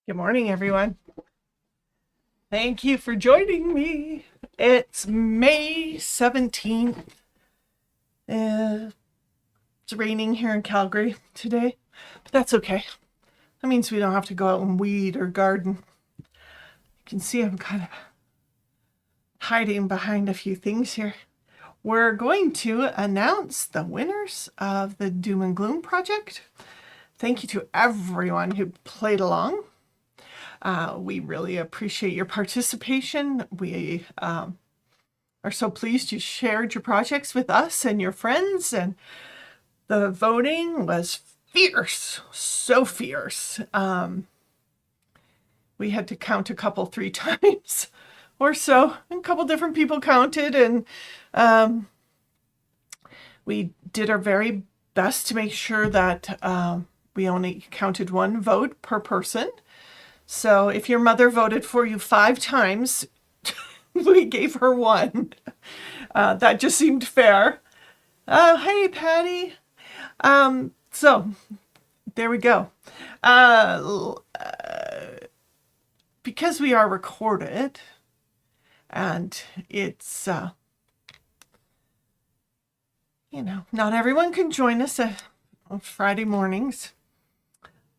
Good morning, everyone. Thank you for joining me. It's May 17th. It's raining here in Calgary today, but that's okay. That means we don't have to go out and weed or garden. You can see I'm kind of hiding behind a few things here. We're going to announce the winners of the Doom and Gloom project. Thank you to everyone who played along. We really appreciate your participation. We are so pleased you shared your projects with us and your friends, and the voting was fierce, so fierce. We had to count a couple, 3 times or so, and a couple different people counted, and we did our very best to make sure that we only counted 1 vote per person. So if your mother voted for you 5 times, we gave her 1. That just seemed fair. Hey, Patty. So there we go. Because we are recorded and it's, not everyone can join us on Friday mornings.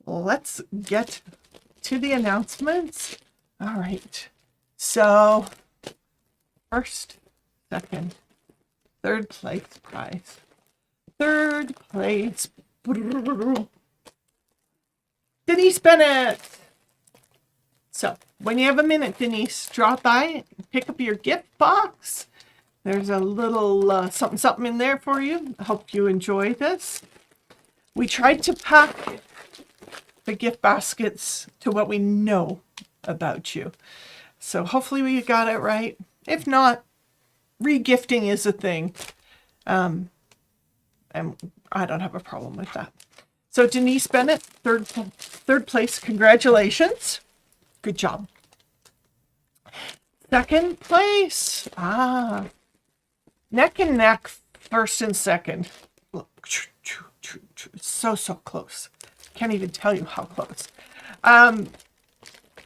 Let's get to the announcements. All right. So, first, second, third place prize. Third place. Denise Bennett. So, when you have a minute, Denise, drop by, pick up your gift box. There's a little something in there for you. I hope you enjoy this. We tried to pack the gift baskets to what we know about you. So hopefully we got it right. If not, re-gifting is a thing. And I don't have a problem with that. So Denise Bennett, third place, congratulations. Good job. Second place, neck and neck, first and second. Look, so close. Can't even tell you how close.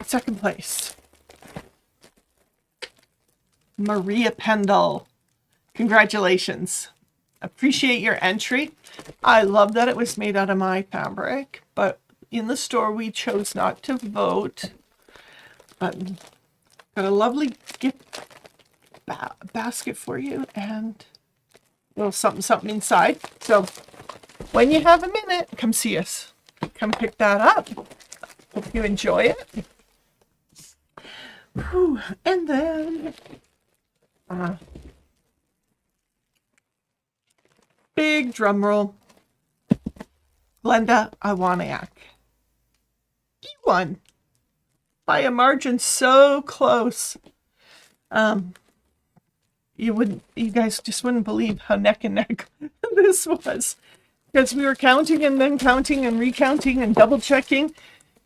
Second place, Maria Pendle. Congratulations. Appreciate your entry. I love that it was made out of my fabric, but in the store we chose not to vote. But got a lovely gift basket for you and a little something inside. So when you have a minute, come see us. Come pick that up. Hope you enjoy it. Whew. And then big drum roll. Glenda Iwaniak. He won by a margin so close. You guys just wouldn't believe how neck and neck this was. Because we were counting and then counting and recounting and double checking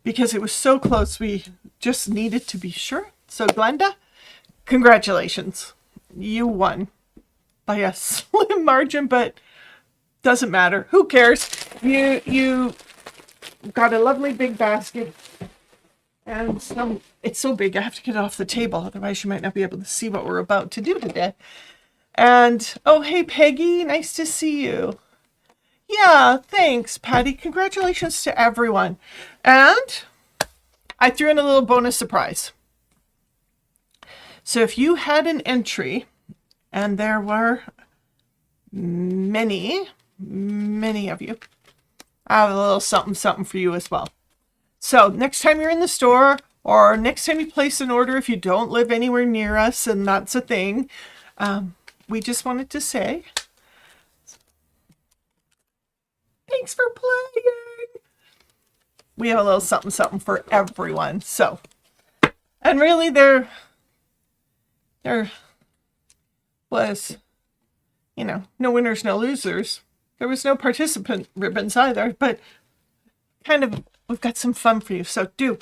because it was so close. We just needed to be sure. So Glenda, congratulations. You won by a slim margin, but doesn't matter. Who cares? You got a lovely big basket and it's so big I have to get it off the table. Otherwise you might not be able to see what we're about to do today. And oh, hey, Peggy, nice to see you. Yeah, thanks, Patty. Congratulations to everyone. And I threw in a little bonus surprise. So if you had an entry, and there were many of you, I have a little something for you as well. So next time you're in the store, or next time you place an order, if you don't live anywhere near us, and that's a thing, we just wanted to say, thanks for playing. We have a little something for everyone. So, and really there was, no winners, no losers. There was no participant ribbons either, but kind of, we've got some fun for you. So do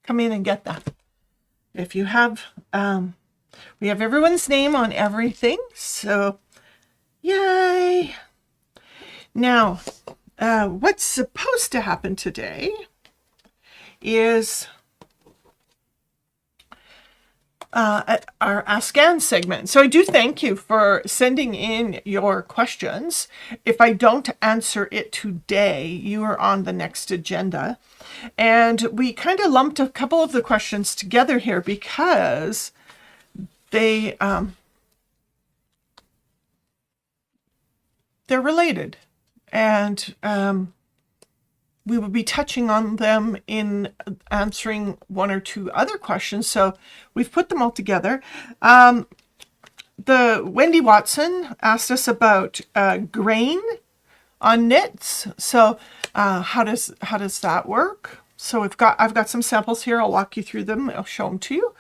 come in and get that. If you have, we have everyone's name on everything. So, yay. Now, what's supposed to happen today is our Ask Anne segment. So I do thank you for sending in your questions. If I don't answer it today, you are on the next agenda. And we kind of lumped a couple of the questions together here because they're related. And we will be touching on them in answering one or two other questions. So we've put them all together. The Wendy Watson asked us about grain on knits. So how does that work? So I've got some samples here. I'll walk you through them. I'll show them to you.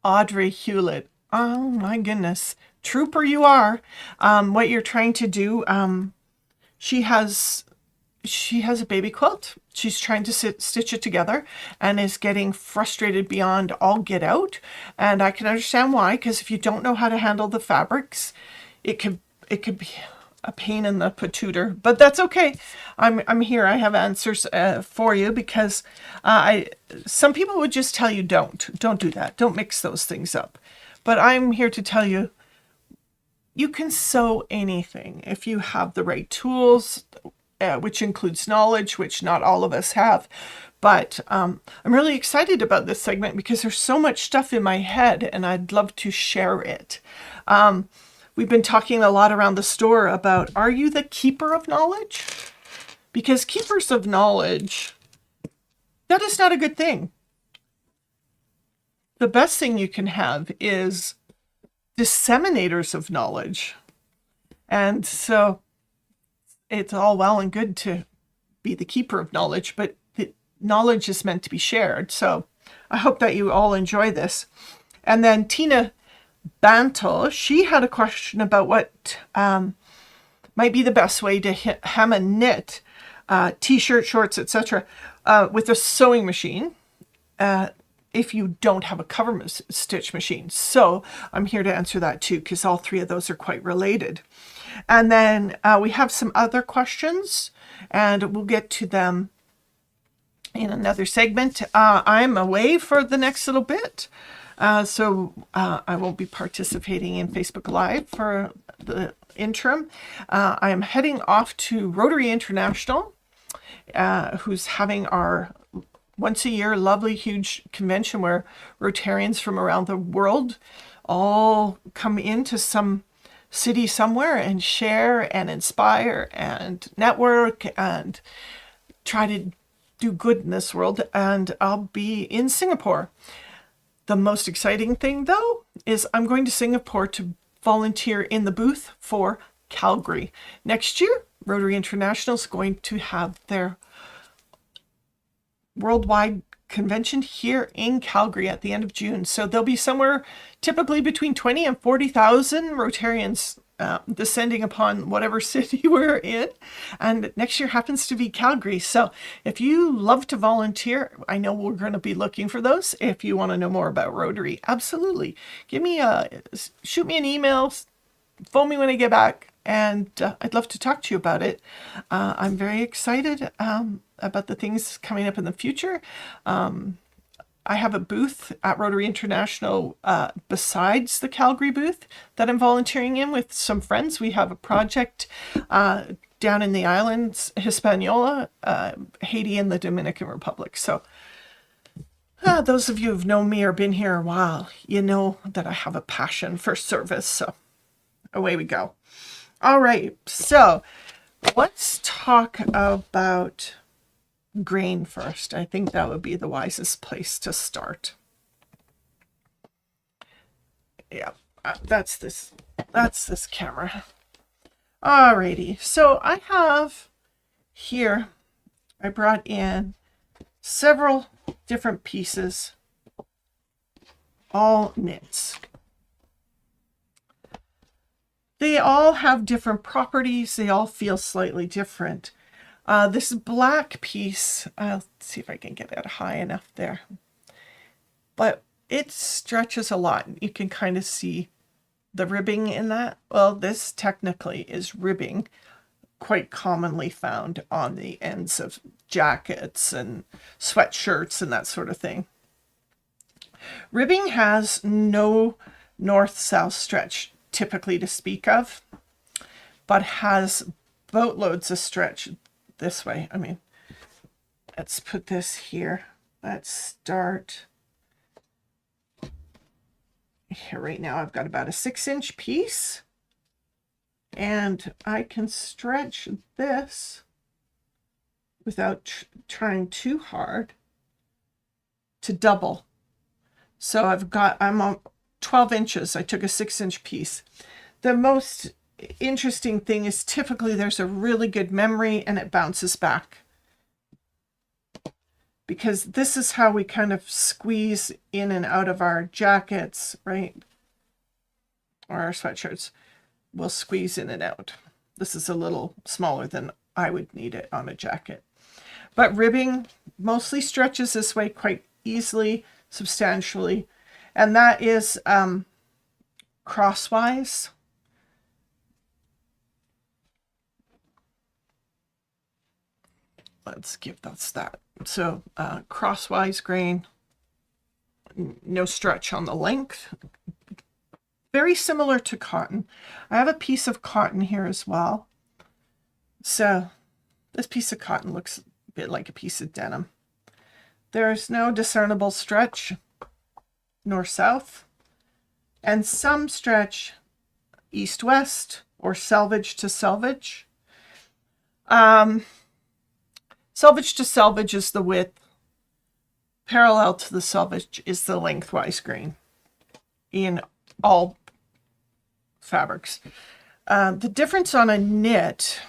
Audrey Hewlett. Oh my goodness. Trooper you are. What you're trying to do, she has a baby quilt. She's trying to stitch it together and is getting frustrated beyond all get out. And I can understand why, because if you don't know how to handle the fabrics, it could be a pain in the patooter. But that's okay. I'm here. I have answers for you, because some people would just tell you don't do that. Don't mix those things up. But I'm here to tell you, you can sew anything if you have the right tools, which includes knowledge, which not all of us have. But I'm really excited about this segment because there's so much stuff in my head and I'd love to share it. We've been talking a lot around the store about, are you the keeper of knowledge? Because keepers of knowledge, that is not a good thing. The best thing you can have is disseminators of knowledge. And so it's all well and good to be the keeper of knowledge, but the knowledge is meant to be shared. So I hope that you all enjoy this. And then Tina Bantle, she had a question about what might be the best way to hem and knit t-shirt, shorts, etc. With a sewing machine. If you don't have a cover stitch machine. So I'm here to answer that too, because all three of those are quite related. And then we have some other questions, and we'll get to them in another segment. I'm away for the next little bit, so I won't be participating in Facebook Live for the interim. I am heading off to Rotary International, who's having our once a year lovely huge convention where Rotarians from around the world all come into some city somewhere and share and inspire and network and try to do good in this world. And I'll be in Singapore. The most exciting thing, though, is I'm going to Singapore to volunteer in the booth for Calgary. Next year, Rotary International is going to have their worldwide convention here in Calgary at the end of June. So there'll be somewhere typically between 20 and 40,000 Rotarians descending upon whatever city we're in. And next year happens to be Calgary. So if you love to volunteer, I know we're going to be looking for those. If you want to know more about Rotary, absolutely. Shoot me an email, phone me when I get back, and I'd love to talk to you about it. I'm very excited about the things coming up in the future. I have a booth at Rotary International besides the Calgary booth that I'm volunteering in with some friends. We have a project down in the islands, Hispaniola, Haiti, and the Dominican Republic. So those of you who've known me or been here a while, you know that I have a passion for service. So away we go. All right, so let's talk about grain first. I think that would be the wisest place to start. Yeah, that's this camera. Alrighty, so I have here, I brought in several different pieces, all knits. They all have different properties. They all feel slightly different. This black piece, I'll see if I can get it high enough there, but it stretches a lot. You can kind of see the ribbing in that. Well, this technically is ribbing, quite commonly found on the ends of jackets and sweatshirts and that sort of thing. Ribbing has no north-south stretch typically to speak of, but has boatloads of stretch this way. I mean, let's put this here. Let's start here. Right now I've got about a 6-inch piece, and I can stretch this without trying too hard to double. So I'm on 12 inches. I took a 6-inch piece. The most interesting thing is typically there's a really good memory and it bounces back, because this is how we kind of squeeze in and out of our jackets, right? Or our sweatshirts. We'll squeeze in and out. This is a little smaller than I would need it on a jacket. But ribbing mostly stretches this way quite easily, substantially. And that is crosswise. Let's give us that. So crosswise grain, no stretch on the length. Very similar to cotton. I have a piece of cotton here as well. So this piece of cotton looks a bit like a piece of denim. There's no discernible stretch north-south, and some stretch east-west or selvage to selvage. Selvage to selvage is the width. Parallel to the selvage is the lengthwise grain in all fabrics. The difference on a knit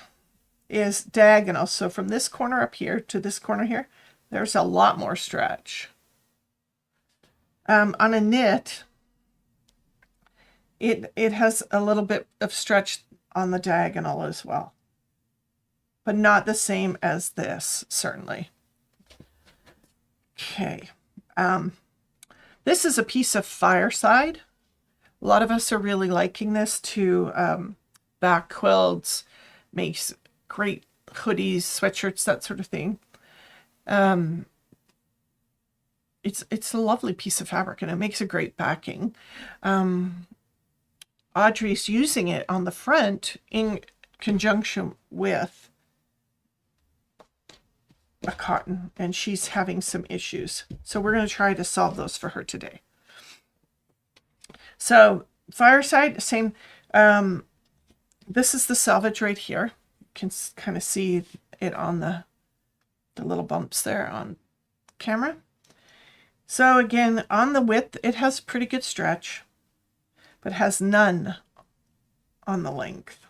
is diagonal. So from this corner up here to this corner here, there's a lot more stretch. On a knit, it has a little bit of stretch on the diagonal as well, but not the same as this, certainly. Okay. This is a piece of Fireside. A lot of us are really liking this to back quilts, makes great hoodies, sweatshirts, that sort of thing. It's a lovely piece of fabric, and it makes a great backing. Audrey's using it on the front in conjunction with a cotton, and she's having some issues. So we're going to try to solve those for her today. So Fireside, same. This is the selvage right here. You can kind of see it on the little bumps there on camera. So again, on the width, it has pretty good stretch, but has none on the length.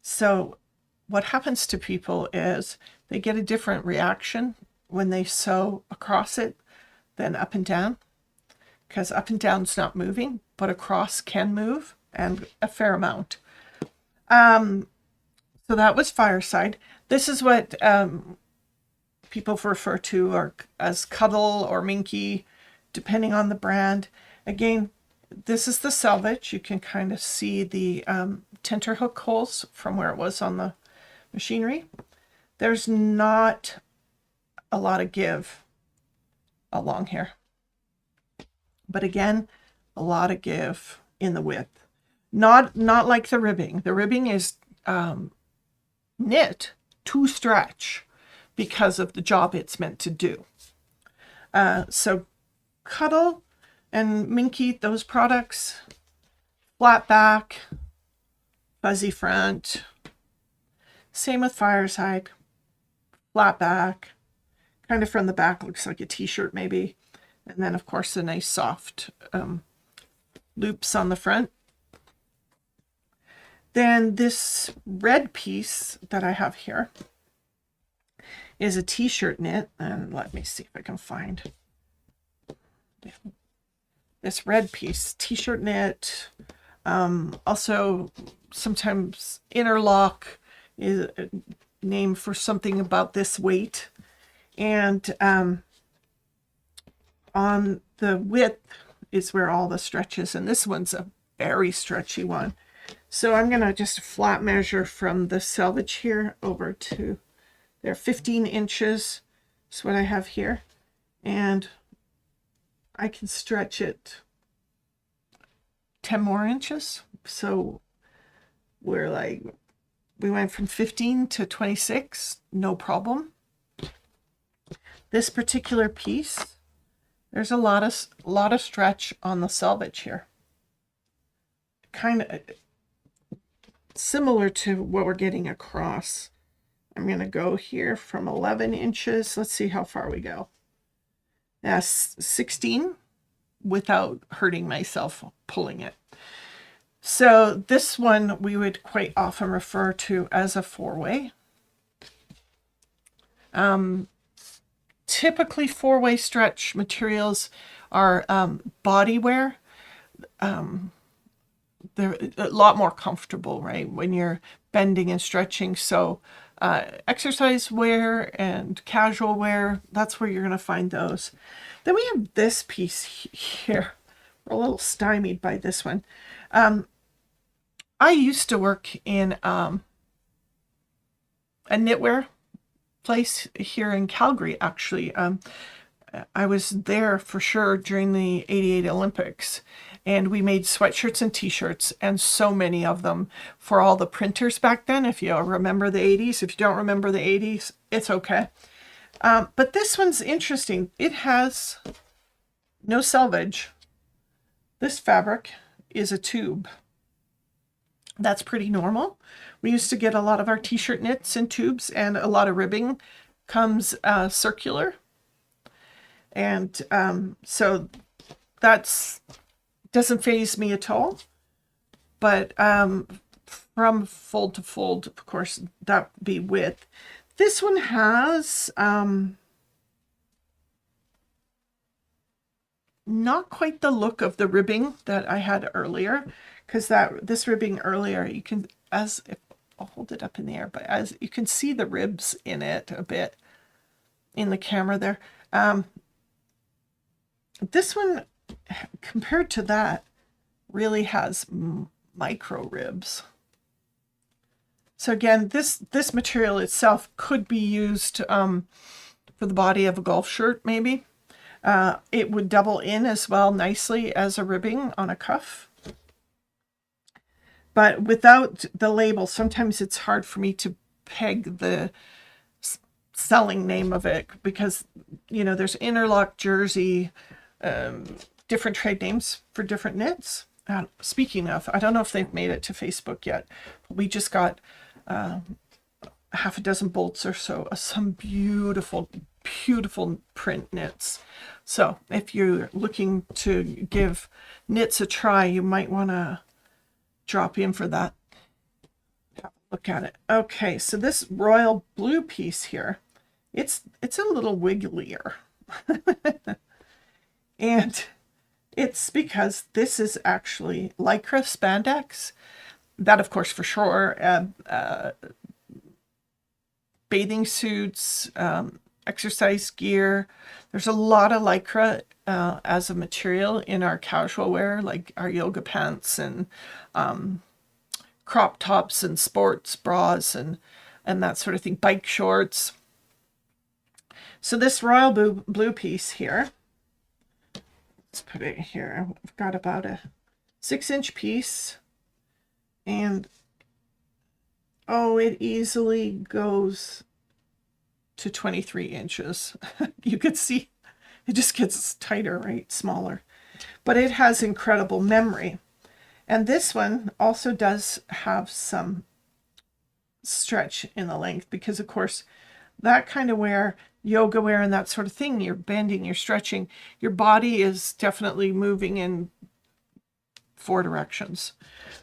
So what happens to people is they get a different reaction when they sew across it than up and down, because up and down's not moving, but across can move, and a fair amount. So that was Fireside. This is what people refer to as Cuddle or Minky, depending on the brand. Again, this is the selvage. You can kind of see the tenterhook holes from where it was on the machinery. There's not a lot of give along here, but again, a lot of give in the width. Not like the ribbing. The ribbing is knit to stretch because of the job it's meant to do. So Cuddle and Minky, those products, flat back, fuzzy front. Same with Fireside, flat back, kind of from the back looks like a t-shirt maybe. And then of course the nice soft loops on the front. Then this red piece that I have here is a t-shirt knit, and let me see if I can find this red piece, t-shirt knit. Also sometimes interlock is a name for something about this weight. And on the width is where all the stretch is, and this one's a very stretchy one. So I'm going to just flat measure from the selvage here over to there. 15 inches is what I have here. And I can stretch it 10 more inches. So we're like, we went from 15 to 26, no problem. This particular piece, there's a lot of stretch on the selvage here. Kind of similar to what we're getting across. I'm going to go here from 11 inches. Let's see how far we go. That's 16 without hurting myself pulling it. So this one we would quite often refer to as a four-way. Typically four-way stretch materials are Bodywear. They're a lot more comfortable, right, when you're bending and stretching. So exercise wear and casual wear, that's where you're going to find those. Then we have this piece here. We're a little stymied by this one. I used to work in a knitwear place here in Calgary, actually. I was there for sure during the 88 Olympics, and we made sweatshirts and t-shirts, and so many of them for all the printers back then. If you remember the 80s, if you don't remember the 80s, it's okay. But this one's interesting. It has no selvage. This fabric is a tube. That's pretty normal. We used to get a lot of our t-shirt knits in tubes, and a lot of ribbing comes circular. And so that's doesn't faze me at all. But from fold to fold, of course, that would be width. This one has not quite the look of the ribbing that I had earlier, because this ribbing earlier, you can, as if I'll hold it up in the air, but as you can see the ribs in it a bit in the camera there. This one, compared to that, really has micro ribs. So again, this material itself could be used for the body of a golf shirt, maybe. It would double in as well nicely as a ribbing on a cuff. But without the label, sometimes it's hard for me to peg the selling name of it, because, you know, there's interlock, jersey, different trade names for different knits. Speaking of, I don't know if they've made it to Facebook yet. We just got half a dozen bolts or so of some beautiful, beautiful print knits. So if you're looking to give knits a try, you might want to drop in for that. Have a look at it. Okay, so this royal blue piece here, it's a little wigglier. And it's because this is actually lycra spandex. That, of course, for sure. Bathing suits, exercise gear. There's a lot of lycra as a material in our casual wear, like our yoga pants and crop tops and sports bras and that sort of thing, bike shorts. So this royal blue piece here, let's put it here. I've got about a 6-inch piece, and oh, it easily goes to 23 inches. You could see it just gets tighter, right? Smaller. But it has incredible memory. And this one also does have some stretch in the length, because of course that kind of wear, yoga wear and that sort of thing, you're bending, you're stretching, your body is definitely moving in 4 directions.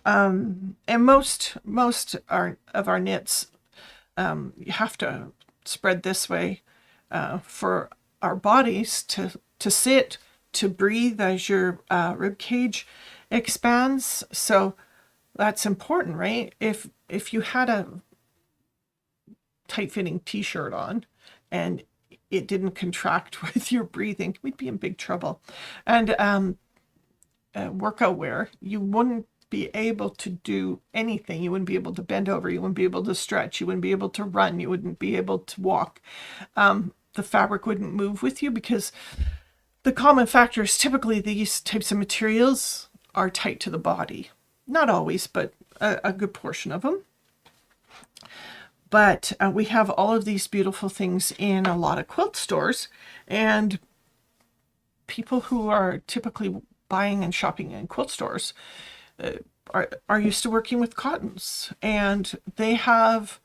And most of our knits, you have to spread this way for our bodies to sit, to breathe as your rib cage expands. So that's important, right? If you had a tight-fitting t-shirt on and it didn't contract with your breathing, we'd be in big trouble. And workout wear, you wouldn't be able to do anything. You wouldn't be able to bend over. You wouldn't be able to stretch. You wouldn't be able to run. You wouldn't be able to walk. The fabric wouldn't move with you, because the common factor is typically these types of materials are tight to the body. Not always, but a good portion of them. But we have all of these beautiful things in a lot of quilt stores, and people who are typically buying and shopping in quilt stores are used to working with cottons, and they have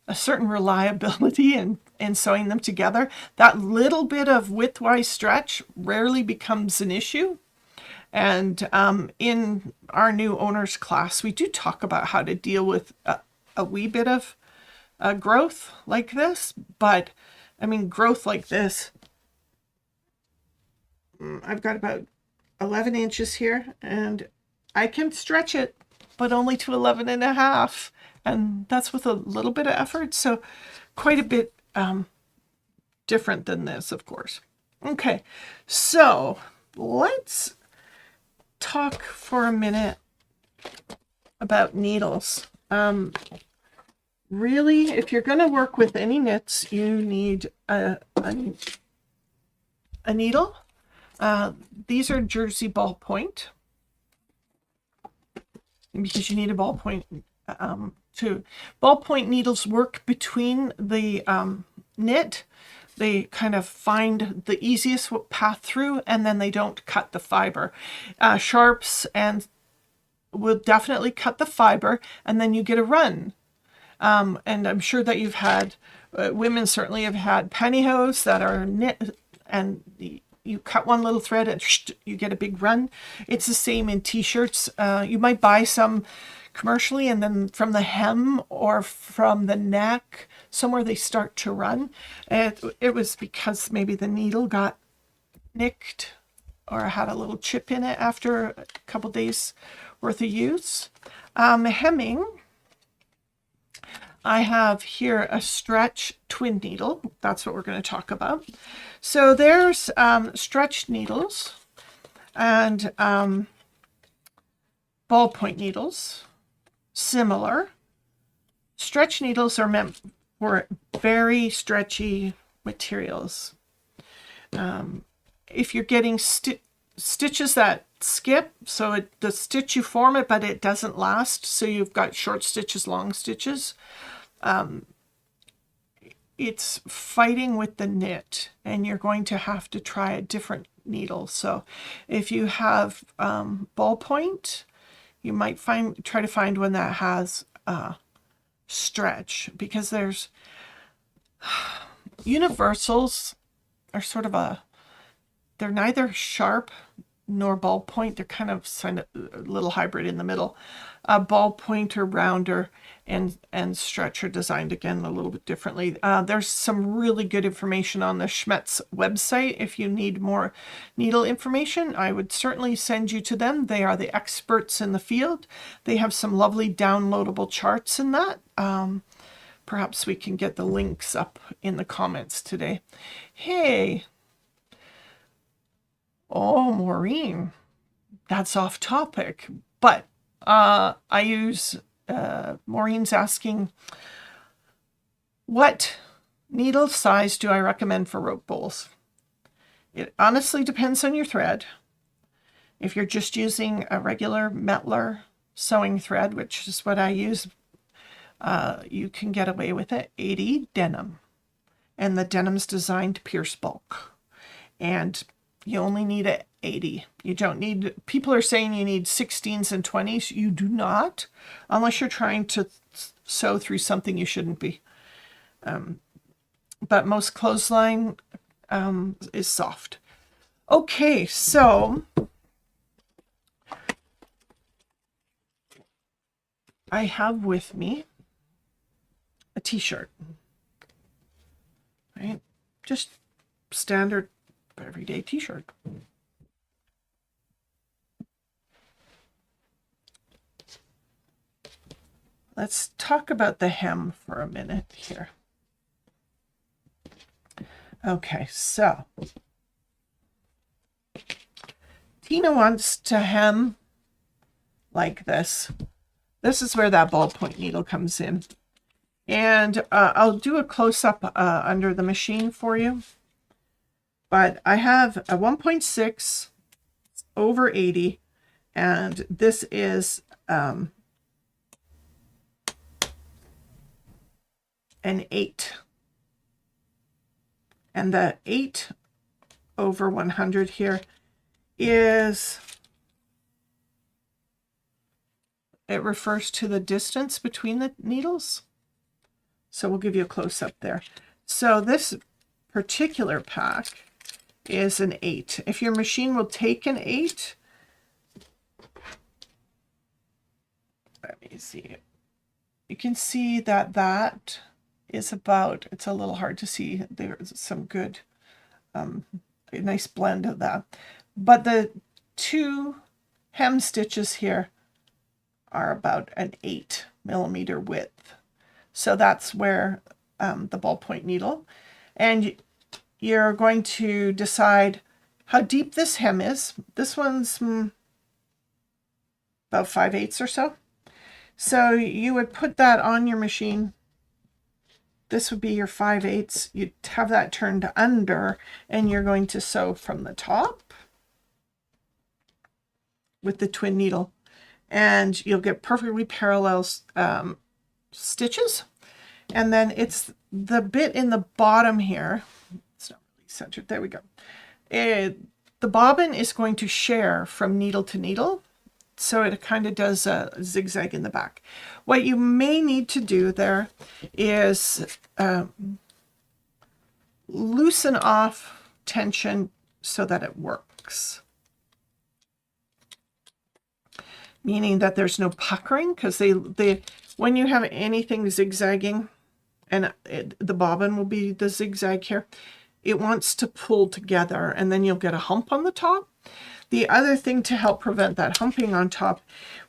a certain reliability in sewing them together. That little bit of widthwise stretch rarely becomes an issue. And in our new owners class, we do talk about how to deal with a wee bit of growth like this. But I mean, growth like this, I've got about 11 inches here, and I can stretch it, but only to 11 and a half. And that's with a little bit of effort. So quite a bit different than this, of course. Okay, so let's talk for a minute about needles. Really, if you're going to work with any knits, you need a needle. These are Jersey ballpoint, because you need a ballpoint too. Ballpoint needles work between the knit. They kind of find the easiest path through, and then they don't cut the fiber. Sharps and will definitely cut the fiber, and then you get a run. And I'm sure that you've had, women certainly have had pantyhose that are knit, and you cut one little thread and you get a big run. It's the same in t-shirts. You might buy some commercially, and then from the hem or from the neck, somewhere they start to run. It was because maybe the needle got nicked or had a little chip in it after a couple days worth of use. Hemming, I have here a stretch twin needle. That's what we're going to talk about. So there's stretch needles and ballpoint needles. Similar. Stretch needles are meant for very stretchy materials. If you're getting stitches that skip, so the stitch you form it, but it doesn't last, so you've got short stitches, long stitches, it's fighting with the knit, and you're going to have to try a different needle. So if you have ballpoint, you might try to find one that has stretch, because universals are sort of they're neither sharp nor ballpoint. They're kind of a little hybrid in the middle. Ballpoint or rounder and stretch are designed again a little bit differently. There's some really good information on the Schmetz website. If you need more needle information, I would certainly send you to them. They are the experts in the field. They have some lovely downloadable charts in that. Perhaps we can get the links up in the comments today. Hey. Oh, Maureen, that's off topic, but I use, Maureen's asking, what needle size do I recommend for rope bowls? It honestly depends on your thread. If you're just using a regular Mettler sewing thread, which is what I use, you can get away with it. 80 denim, and the denim's designed to pierce bulk, and you only need a 80. You don't need, people are saying you need 16s and 20s. You do not, unless you're trying to sew through something you shouldn't be. But most clothesline is soft. Okay, so I have with me a t-shirt, right? Just standard everyday t-shirt. Let's talk about the hem for a minute here. Okay, so Tina wants to hem like this. This is where that ballpoint needle comes in. And I'll do a close-up under the machine for you. But I have a 1.6 over 80, and this is an 8. And the 8 over 100 here is, it refers to the distance between the needles. So we'll give you a close-up there. So this particular pack is an 8. If your machine will take an 8, let me see. You can see that that is about, it's a little hard to see. There's some good, a nice blend of that. But the 2 hem stitches here are about an 8 millimeter width. So that's where the ballpoint needle. And you're going to decide how deep this hem is. This one's about 5/8 or so. So you would put that on your machine. This would be your 5/8. You'd have that turned under, and you're going to sew from the top with the twin needle. And you'll get perfectly parallel stitches. And then it's the bit in the bottom here. It's not really centered. There we go. The bobbin is going to share from needle to needle. So it kind of does a zigzag in the back. What you may need to do there is loosen off tension so that it works. Meaning that there's no puckering, because when you have anything zigzagging, and the bobbin will be the zigzag here, it wants to pull together, and then you'll get a hump on the top. The other thing to help prevent that humping on top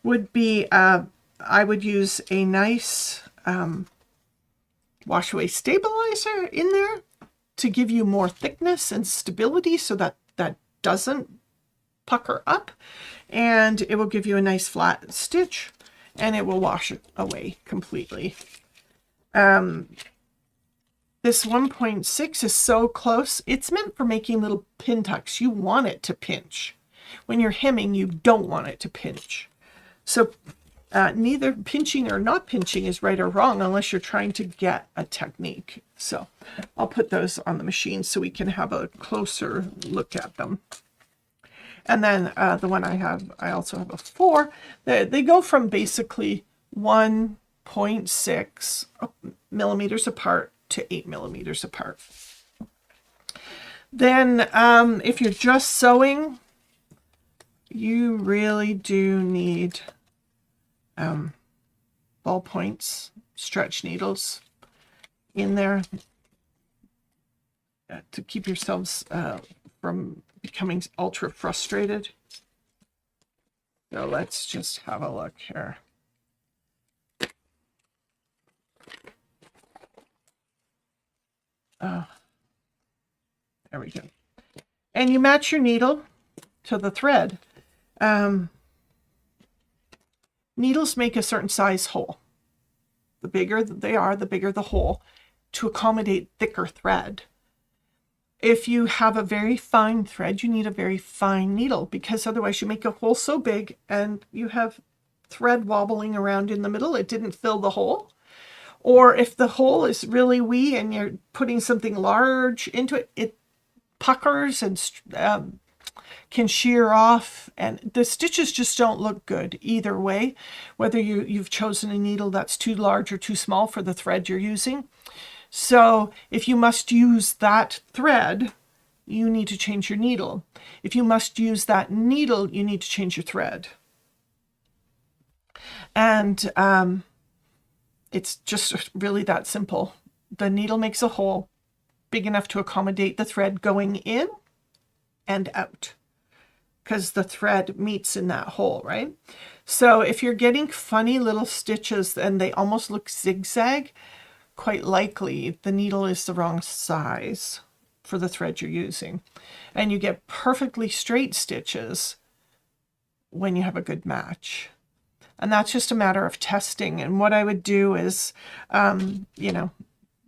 would be, I would use a nice wash away stabilizer in there to give you more thickness and stability so that that doesn't pucker up, and it will give you a nice flat stitch, and it will wash it away completely. This 1.6 is so close. It's meant for making little pin tucks. You want it to pinch. When you're hemming, you don't want it to pinch. So neither pinching or not pinching is right or wrong unless you're trying to get a technique. So I'll put those on the machine so we can have a closer look at them. And then the one I have, I also have a 4. They go from basically 1.6 millimeters apart to 8 millimeters apart. Then if you're just sewing, you really do need ballpoints, stretch needles in there to keep yourselves from becoming ultra frustrated. So let's just have a look here. There we go. And you match your needle to the thread. Needles make a certain size hole. The bigger they are, the bigger the hole, to accommodate thicker thread. If you have a very fine thread, you need a very fine needle, because otherwise you make a hole so big and you have thread wobbling around in the middle. It didn't fill the hole. Or if the hole is really wee and you're putting something large into it, it puckers and can shear off, and the stitches just don't look good either way, whether you've chosen a needle that's too large or too small for the thread you're using. So if you must use that thread, you need to change your needle. If you must use that needle, you need to change your thread. And it's just really that simple. The needle makes a hole big enough to accommodate the thread going in and out, because the thread meets in that hole, right? So if you're getting funny little stitches and they almost look zigzag, quite likely the needle is the wrong size for the thread you're using. And you get perfectly straight stitches when you have a good match. And that's just a matter of testing. And what I would do is, you know,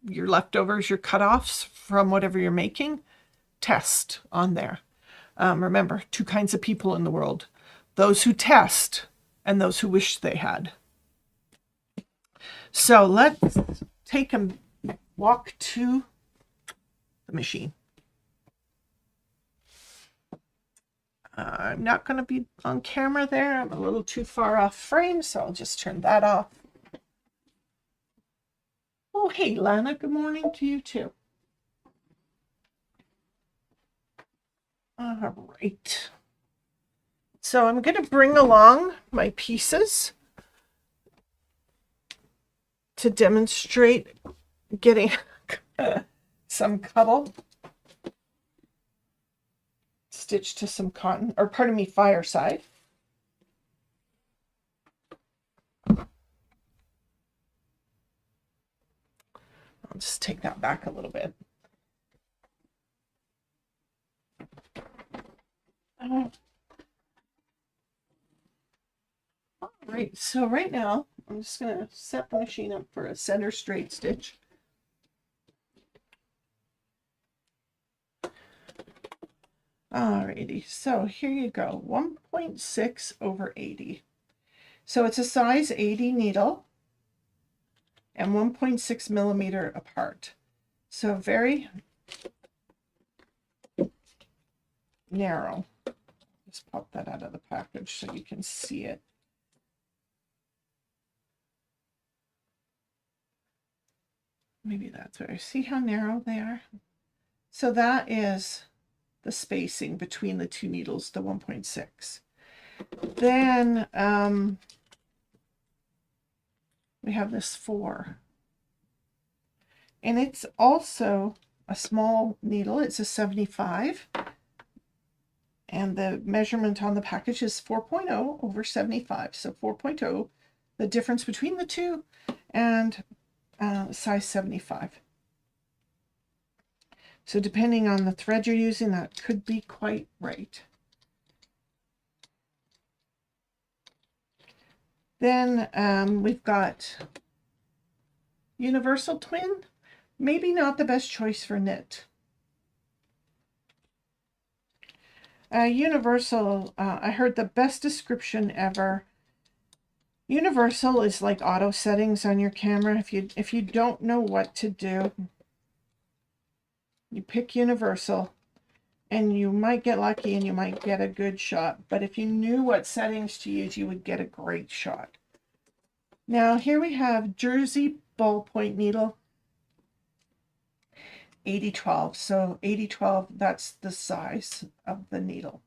your leftovers, your cutoffs from whatever you're making, test on there. Remember, two kinds of people in the world: those who test and those who wish they had. So let's take a walk to the machine. I'm not going to be on camera there. I'm a little too far off frame, so I'll just turn that off. Oh, hey, Lana, good morning to you too. All right. So I'm going to bring along my pieces to demonstrate getting some cuddle stitched to some cotton, or pardon me, fireside. I'll just take that back a little bit. All right, so right now I'm just going to set the machine up for a center straight stitch. Alrighty, so here you go, 1.6 over 80. So it's a size 80 needle and 1.6 millimeter apart. So very narrow. Just pop that out of the package so you can see it. Maybe that's where I see how narrow they are. So that is the spacing between the two needles, the 1.6. Then we have this 4. And it's also a small needle. It's a 75. And the measurement on the package is 4.0 over 75. So 4.0, the difference between the two, and size 75. So depending on the thread you're using, that could be quite right. Then we've got universal twin. Maybe not the best choice for knit. Universal, I heard the best description ever. Universal is like auto settings on your camera. If you don't know what to do, you pick universal and you might get lucky and you might get a good shot. But if you knew what settings to use, you would get a great shot. Now here we have Jersey ballpoint needle, 8012. So 8012, that's the size of the needle.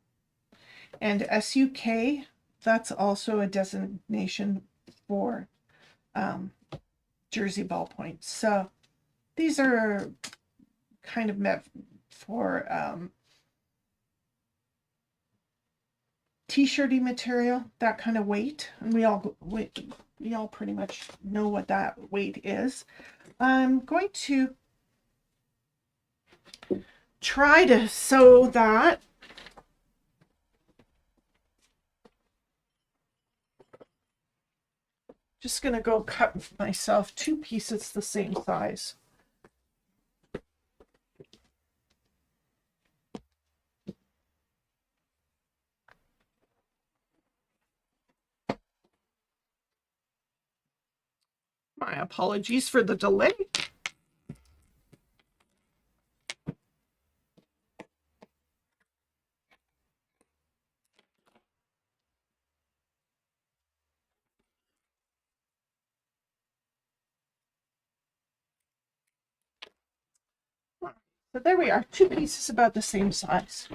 And SUK, that's also a designation for Jersey ballpoint. So these are kind of meant for t-shirty material, that kind of weight. And we all pretty much know what that weight is. I'm going to try to sew that. Just going to go cut myself 2 pieces the same size. My apologies for the delay. So there we are, 2 pieces about the same size.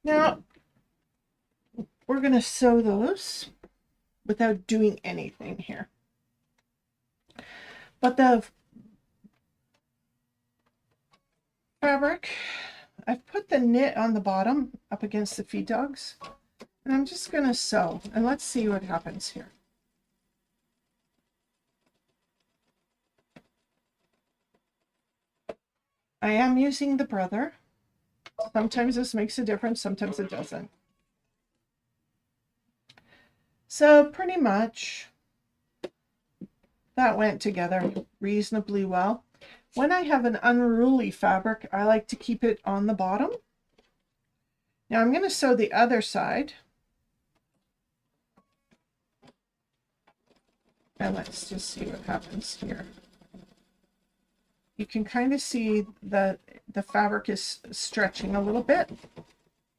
Now, we're going to sew those without doing anything here. But the fabric, I've put the knit on the bottom up against the feed dogs. And I'm just going to sew. And let's see what happens here. I am using the brother. Sometimes this makes a difference, sometimes it doesn't. So pretty much that went together reasonably well. When I have an unruly fabric, I like to keep it on the bottom. Now I'm going to sew the other side. And let's just see what happens here. You can kind of see that the fabric is stretching a little bit.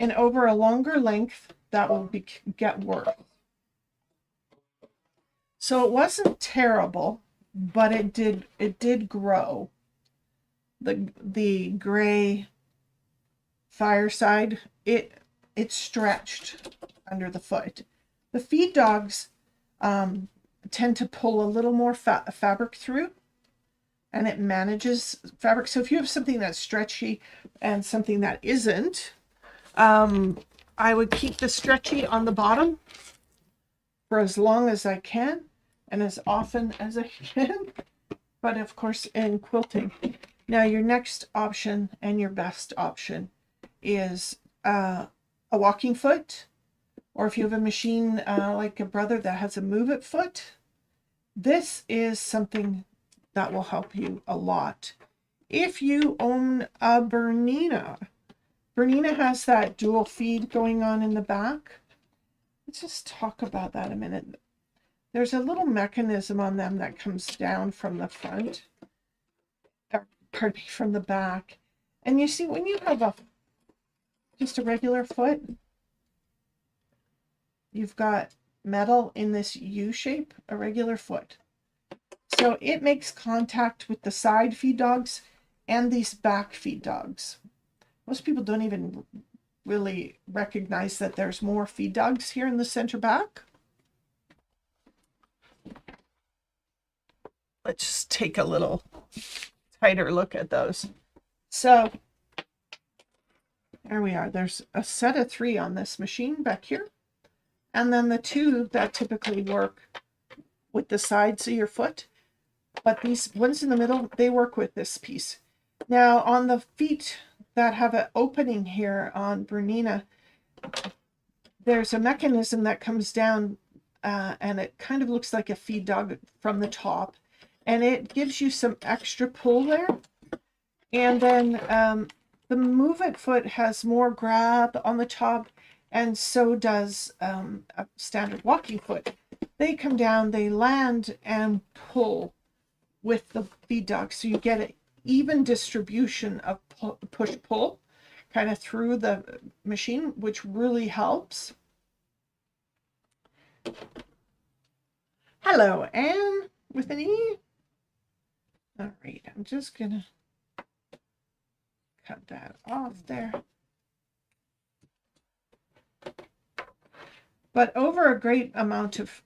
And over a longer length, that will get worse. So it wasn't terrible, but it did grow. The gray fireside, it stretched under the foot. The feed dogs tend to pull a little more fabric through, and it manages fabric. So if you have something that's stretchy and something that isn't, I would keep the stretchy on the bottom for as long as I can and as often as I can. But of course, in quilting, now your next option and your best option is a walking foot, or if you have a machine like a brother that has a move it foot, this is something that will help you a lot. If you own a Bernina, Bernina has that dual feed going on in the back. Let's just talk about that a minute. There's a little mechanism on them that comes down from the front, or pardon me, from the back. And you see, when you have just a regular foot, you've got metal in this U shape, a regular foot. So it makes contact with the side feed dogs and these back feed dogs. Most people don't even really recognize that there's more feed dogs here in the center back. Let's just take a little tighter look at those. So there we are. There's a set of 3 on this machine back here. And then the 2 that typically work with the sides of your foot. But these ones in the middle, they work with this piece. Now on the feet that have an opening here on Bernina, there's a mechanism that comes down and it kind of looks like a feed dog from the top. And it gives you some extra pull there. And then the move it foot has more grab on the top, and so does a standard walking foot. They come down, they land and pull with the feed dog. So you get an even distribution of push-pull kind of through the machine, which really helps. Hello, Anne, with an E. All right, I'm just gonna cut that off there. But over a great amount of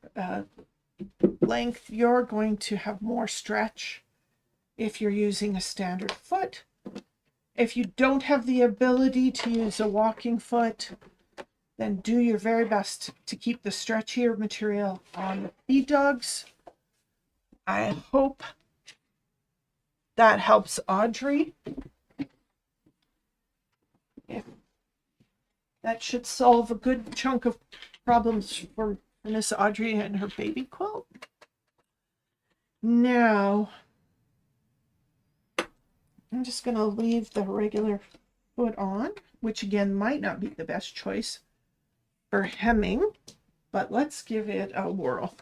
length, you're going to have more stretch if you're using a standard foot. If you don't have the ability to use a walking foot, then do your very best to keep the stretchier material on the feed dogs. I hope that helps Audrey. That should solve a good chunk of problems for Miss Audrey and her baby quilt. Now, I'm just going to leave the regular foot on, which again might not be the best choice for hemming, but let's give it a whirl.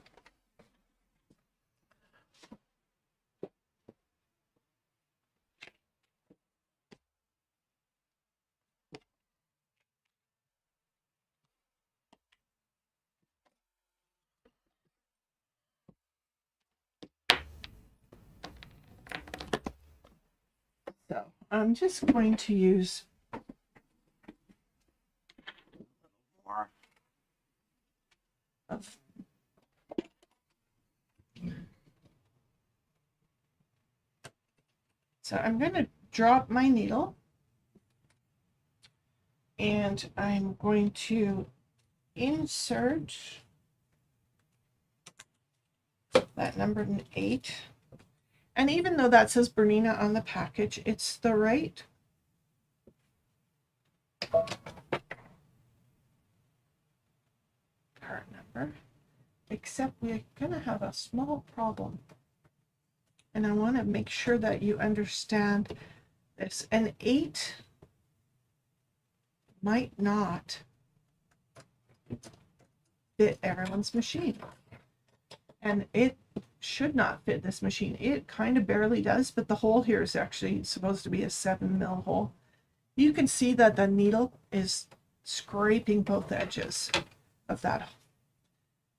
So I'm just going to use a little more of so I'm going to drop my needle and I'm going to insert that number 8. And even though that says Bernina on the package, it's the right part number. except we're gonna have a small problem. And I want to make sure that you understand this. An 8 might not fit everyone's machine. And it should not fit this machine. It kind of barely does, but the hole here is actually supposed to be a 7mm hole. You can see that the needle is scraping both edges of that.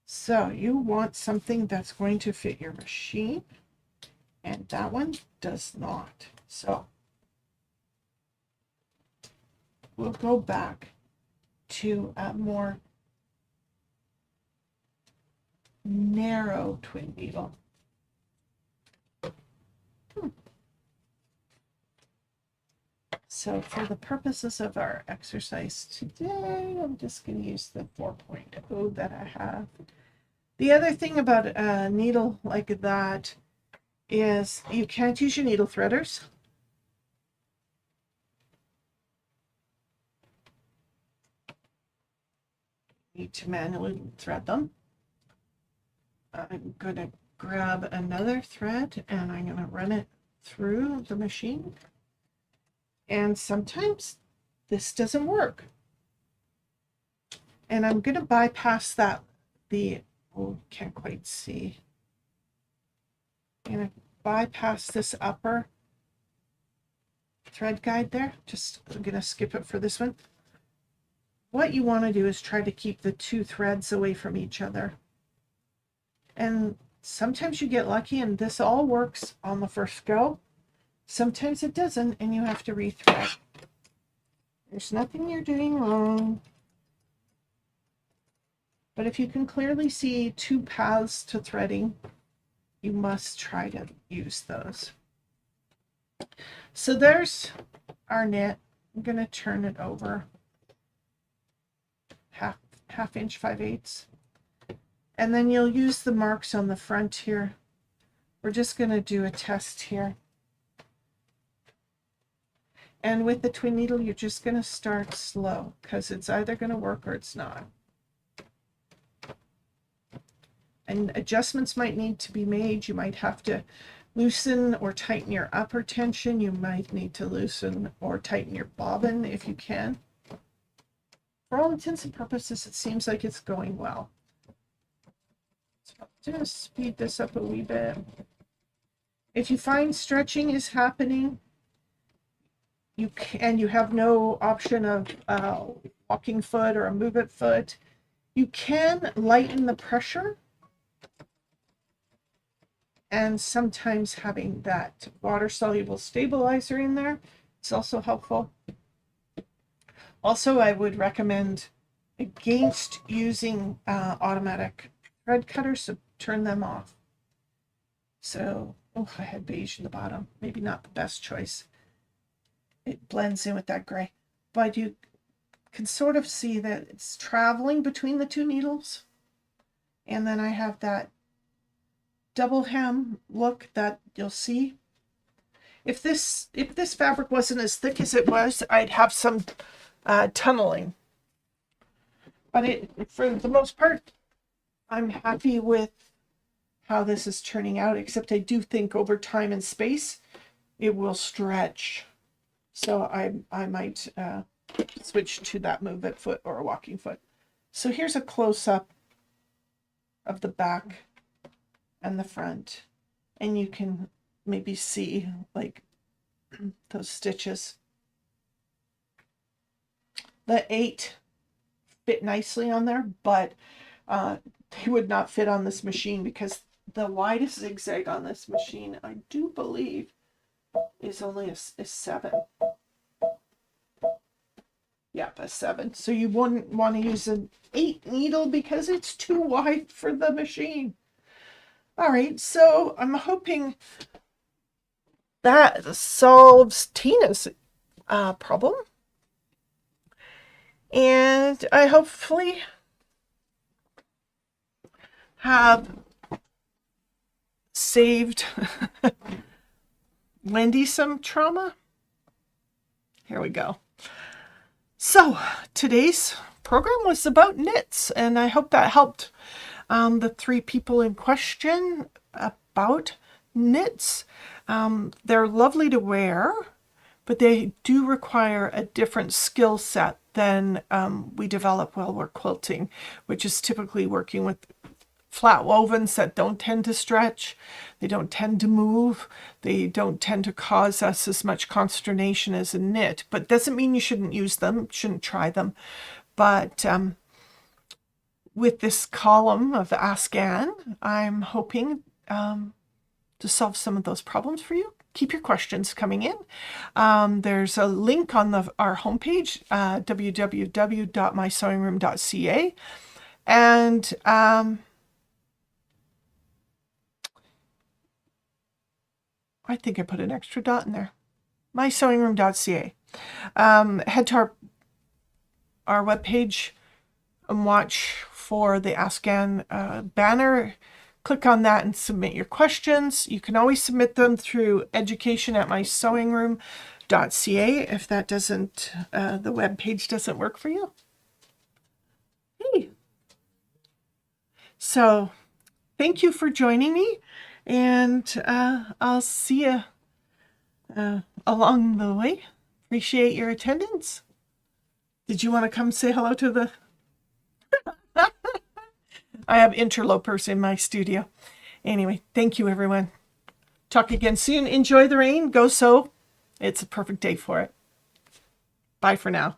So you want something that's going to fit your machine, and that one does not. So we'll go back to a more narrow twin needle. So for the purposes of our exercise today, I'm just going to use the 4.0 that I have. The other thing about a needle like that is you can't use your needle threaders. You need to manually thread them. I'm going to grab another thread and I'm going to run it through the machine. And sometimes this doesn't work. And I'm going to bypass that, can't quite see. I'm going to bypass this upper thread guide there. I'm going to skip it for this one. What you want to do is try to keep the two threads away from each other. And sometimes you get lucky and this all works on the first go. Sometimes it doesn't, and you have to rethread. There's nothing you're doing wrong. But if you can clearly see two paths to threading, you must try to use those. So there's our knit. I'm going to turn it over half inch 5/8. And then you'll use the marks on the front here. We're just going to do a test here. And with the twin needle, you're just going to start slow because it's either going to work or it's not. And adjustments might need to be made. You might have to loosen or tighten your upper tension. You might need to loosen or tighten your bobbin if you can. For all intents and purposes, it seems like it's going well. So I'll just speed this up a wee bit. If you find stretching is happening, you have no option of walking foot or a move it foot, you can lighten the pressure. And sometimes having that water-soluble stabilizer in there is also helpful. Also, I would recommend against using automatic thread cutters, so turn them off. So, I had beige in the bottom. Maybe not the best choice. It blends in with that gray. But you can sort of see that it's traveling between the two needles. And then I have that double hem look that you'll see. If this fabric wasn't as thick as it was, I'd have some tunneling. But for the most part, I'm happy with how this is turning out, except I do think over time and space, it will stretch. So I might switch to that move it foot or a walking foot. So here's a close-up of the back and the front. And you can maybe see like those stitches. The 8 fit nicely on there, but they would not fit on this machine because the widest zigzag on this machine, I do believe, is only a 7. Yep, a 7. So you wouldn't want to use an 8 needle because it's too wide for the machine. All right, so I'm hoping that solves Tina's problem. And I hopefully have saved Wendy some trauma. Here we go. So today's program was about knits, and I hope that helped the 3 people in question about knits. They're lovely to wear, but they do require a different skill set than we develop while we're quilting, which is typically working with flat wovens that don't tend to stretch, they don't tend to move, they don't tend to cause us as much consternation as a knit, but doesn't mean you shouldn't use them, shouldn't try them. But with this column of Ask Anne, I'm hoping to solve some of those problems for you. Keep your questions coming in. There's a link on our homepage, www.mysewingroom.ca, and I think I put an extra dot in there. mysewingroom.ca. Head to our webpage and watch for the Ask Anne banner. Click on that and submit your questions. You can always submit them through education@mysewingroom.ca if that doesn't, the webpage doesn't work for you. Hey. So thank you for joining me, and I'll see you along the way. Appreciate your attendance. Did you want to come say hello to the... I have interlopers in my studio. Anyway, thank you, everyone. Talk again soon. Enjoy the rain. Go sew. It's a perfect day for it. Bye for now.